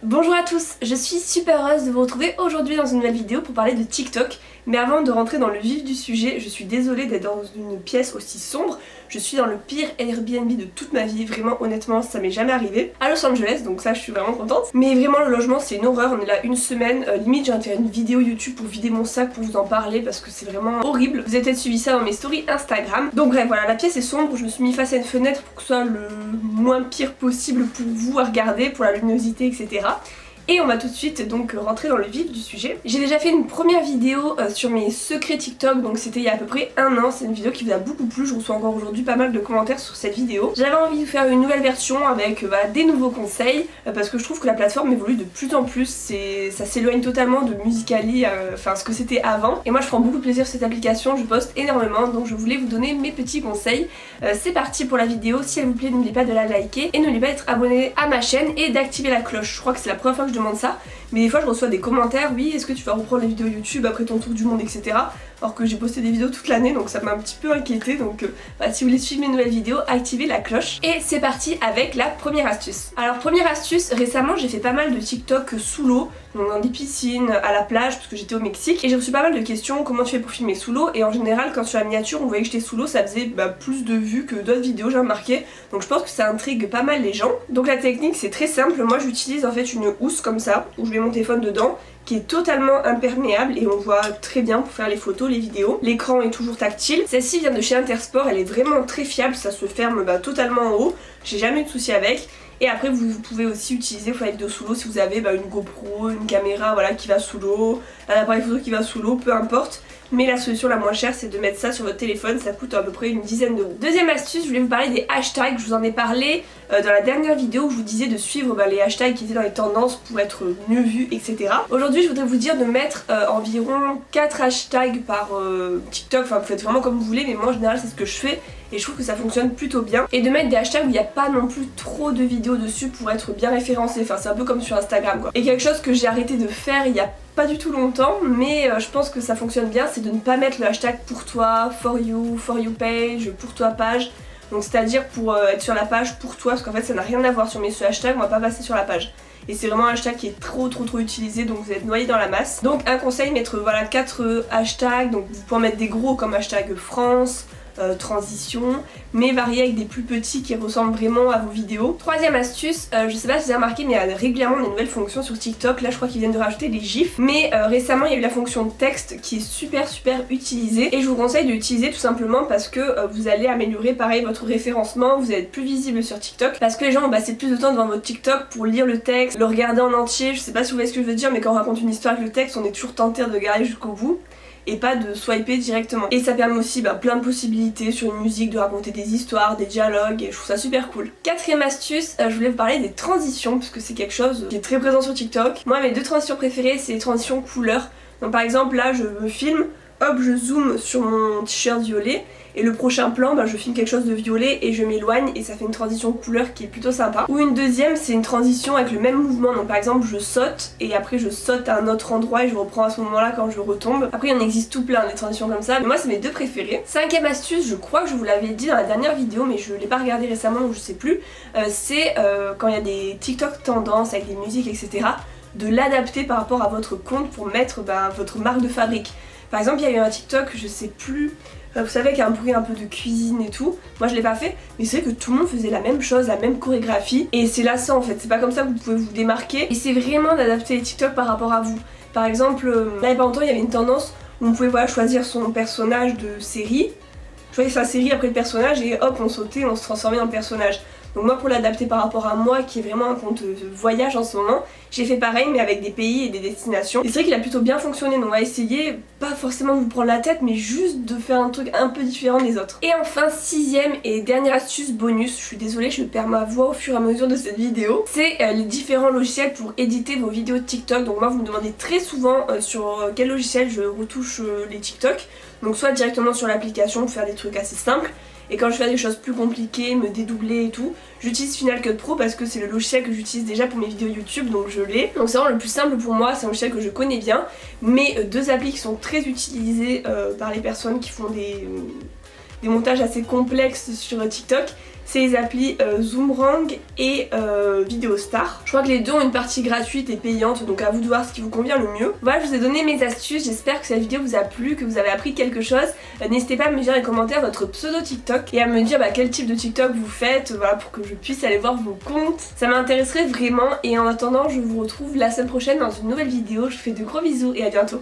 Bonjour à tous, je suis super heureuse de vous retrouver aujourd'hui dans une nouvelle vidéo pour parler de TikTok. Mais avant de rentrer dans le vif du sujet, je suis désolée d'être dans une pièce aussi sombre. Je suis dans le pire Airbnb de toute ma vie, vraiment honnêtement ça m'est jamais arrivé. À Los Angeles, donc ça je suis vraiment contente. Mais vraiment le logement c'est une horreur, on est là une semaine, limite j'ai envie de faire une vidéo YouTube pour vider mon sac pour vous en parler parce que c'est vraiment horrible. Vous avez peut-être suivi ça dans mes stories Instagram. Donc bref voilà, la pièce est sombre, je me suis mis face à une fenêtre pour que ce soit le moins pire possible pour vous à regarder, pour la luminosité etc. Et on va tout de suite donc rentrer dans le vif du sujet. J'ai déjà fait une première vidéo sur mes secrets TikTok, donc c'était il y a à peu près un an. C'est une vidéo qui vous a beaucoup plu, je reçois encore aujourd'hui pas mal de commentaires sur cette vidéo. J'avais envie de faire une nouvelle version avec des nouveaux conseils, parce que je trouve que la plateforme évolue de plus en plus. Ça s'éloigne totalement de Musical.ly, enfin ce que c'était avant. Et moi je prends beaucoup de plaisir sur cette application, je poste énormément, donc je voulais vous donner mes petits conseils. C'est parti pour la vidéo, si elle vous plaît n'oubliez pas de la liker et n'oubliez pas d'être abonné à ma chaîne et d'activer la cloche. Je crois que c'est la première fois que je demande ça, mais des fois je reçois des commentaires, oui est-ce que tu vas reprendre les vidéos YouTube après ton tour du monde etc. Alors que j'ai posté des vidéos toute l'année donc ça m'a un petit peu inquiétée, donc si vous voulez suivre mes nouvelles vidéos, activez la cloche. Et c'est parti avec la première astuce. Alors première astuce, récemment j'ai fait pas mal de TikTok sous l'eau, donc dans des piscines, à la plage parce que j'étais au Mexique, et j'ai reçu pas mal de questions, comment tu fais pour filmer sous l'eau, et en général quand sur la miniature on voyait que j'étais sous l'eau ça faisait plus de vues que d'autres vidéos j'ai remarqué, donc je pense que ça intrigue pas mal les gens. Donc la technique c'est très simple, moi j'utilise en fait une housse comme ça, où je mets mon téléphone dedans, qui est totalement imperméable et on voit très bien pour faire les photos, les vidéos. L'écran est toujours tactile. Celle-ci vient de chez Intersport, elle est vraiment très fiable, ça se ferme totalement en haut, j'ai jamais eu de soucis avec. Et après vous pouvez aussi utiliser pour faire des vidéos sous l'eau si vous avez une GoPro, une caméra voilà, qui va sous l'eau, un appareil photo qui va sous l'eau, peu importe. Mais la solution la moins chère c'est de mettre ça sur votre téléphone, ça coûte à peu près une dizaine d'euros. Deuxième astuce, je voulais vous parler des hashtags, je vous en ai parlé dans la dernière vidéo où je vous disais de suivre les hashtags qui étaient dans les tendances pour être mieux vus etc. Aujourd'hui je voudrais vous dire de mettre environ 4 hashtags par TikTok, enfin vous faites vraiment comme vous voulez mais moi en général c'est ce que je fais et je trouve que ça fonctionne plutôt bien. Et de mettre des hashtags où il n'y a pas non plus trop de vidéos dessus pour être bien référencé, enfin c'est un peu comme sur Instagram quoi. Et quelque chose que j'ai arrêté de faire il y a pas du tout longtemps, mais je pense que ça fonctionne bien, c'est de ne pas mettre le hashtag pour toi, for you page, pour toi page. Donc c'est-à-dire pour être sur la page pour toi, parce qu'en fait ça n'a rien à voir sur ce hashtag, on va pas passer sur la page. Et c'est vraiment un hashtag qui est trop utilisé, donc vous êtes noyé dans la masse. Donc un conseil, mettre 4 hashtags, donc vous pouvez en mettre des gros comme hashtag France, transition, mais varier avec des plus petits qui ressemblent vraiment à vos vidéos. Troisième astuce, je sais pas si vous avez remarqué mais il y a régulièrement des nouvelles fonctions sur TikTok, là je crois qu'ils viennent de rajouter les gifs, mais récemment il y a eu la fonction de texte qui est super utilisée et je vous conseille de l'utiliser tout simplement parce que vous allez améliorer pareil votre référencement, vous allez être plus visible sur TikTok parce que les gens vont passer plus de temps devant votre TikTok pour lire le texte, le regarder en entier. Je sais pas si vous voyez ce que je veux dire, mais quand on raconte une histoire avec le texte on est toujours tenté de regarder jusqu'au bout et pas de swiper directement. Et ça permet aussi plein de possibilités sur une musique, de raconter des histoires, des dialogues, et je trouve ça super cool. Quatrième astuce, je voulais vous parler des transitions, parce que c'est quelque chose qui est très présent sur TikTok. Moi mes 2 transitions préférées c'est les transitions couleurs. Donc par exemple là je me filme, hop je zoome sur mon t-shirt violet, et le prochain plan je filme quelque chose de violet et je m'éloigne et ça fait une transition couleur qui est plutôt sympa. Ou une deuxième c'est une transition avec le même mouvement, donc par exemple je saute et après je saute à un autre endroit et je reprends à ce moment là quand je retombe. Après il en existe tout plein des transitions comme ça, mais moi c'est mes 2 préférées. Cinquième astuce, je crois que je vous l'avais dit dans la dernière vidéo mais je l'ai pas regardé récemment donc je sais plus, c'est quand il y a des TikTok tendances avec des musiques etc, de l'adapter par rapport à votre compte pour mettre votre marque de fabrique. Par exemple il y a eu un TikTok, je sais plus, vous savez qu'il y a un bruit un peu de cuisine et tout, moi je l'ai pas fait, mais c'est vrai que tout le monde faisait la même chose, la même chorégraphie, et c'est lassant en fait, c'est pas comme ça que vous pouvez vous démarquer, et c'est vraiment d'adapter les TikTok par rapport à vous. Par exemple, là il y a pas longtemps il y avait une tendance où on pouvait choisir son personnage de série, choisir sa série après le personnage et hop on sautait, on se transformait en personnage. Donc moi pour l'adapter par rapport à moi qui est vraiment un compte voyage en ce moment, j'ai fait pareil mais avec des pays et des destinations. Et c'est vrai qu'il a plutôt bien fonctionné, donc on va essayer, pas forcément de vous prendre la tête mais juste de faire un truc un peu différent des autres. Et enfin 6ème et dernière astuce bonus, je suis désolée je perds ma voix au fur et à mesure de cette vidéo, c'est les différents logiciels pour éditer vos vidéos de TikTok. Donc moi vous me demandez très souvent sur quel logiciel je retouche les TikTok, donc soit directement sur l'application pour faire des trucs assez simples, et quand je fais des choses plus compliquées, me dédoubler et tout, j'utilise Final Cut Pro parce que c'est le logiciel que j'utilise déjà pour mes vidéos YouTube, donc je l'ai. Donc c'est vraiment le plus simple pour moi, c'est un logiciel que je connais bien, mais 2 applis qui sont très utilisées par les personnes qui font des montages assez complexes sur TikTok, c'est les applis Zoomerang et Videostar. Je crois que les deux ont une partie gratuite et payante, donc à vous de voir ce qui vous convient le mieux. Voilà, je vous ai donné mes astuces, j'espère que cette vidéo vous a plu, que vous avez appris quelque chose. N'hésitez pas à me dire dans les commentaires votre pseudo TikTok et à me dire quel type de TikTok vous faites, voilà, pour que je puisse aller voir vos comptes. Ça m'intéresserait vraiment, et en attendant je vous retrouve la semaine prochaine dans une nouvelle vidéo. Je vous fais de gros bisous et à bientôt.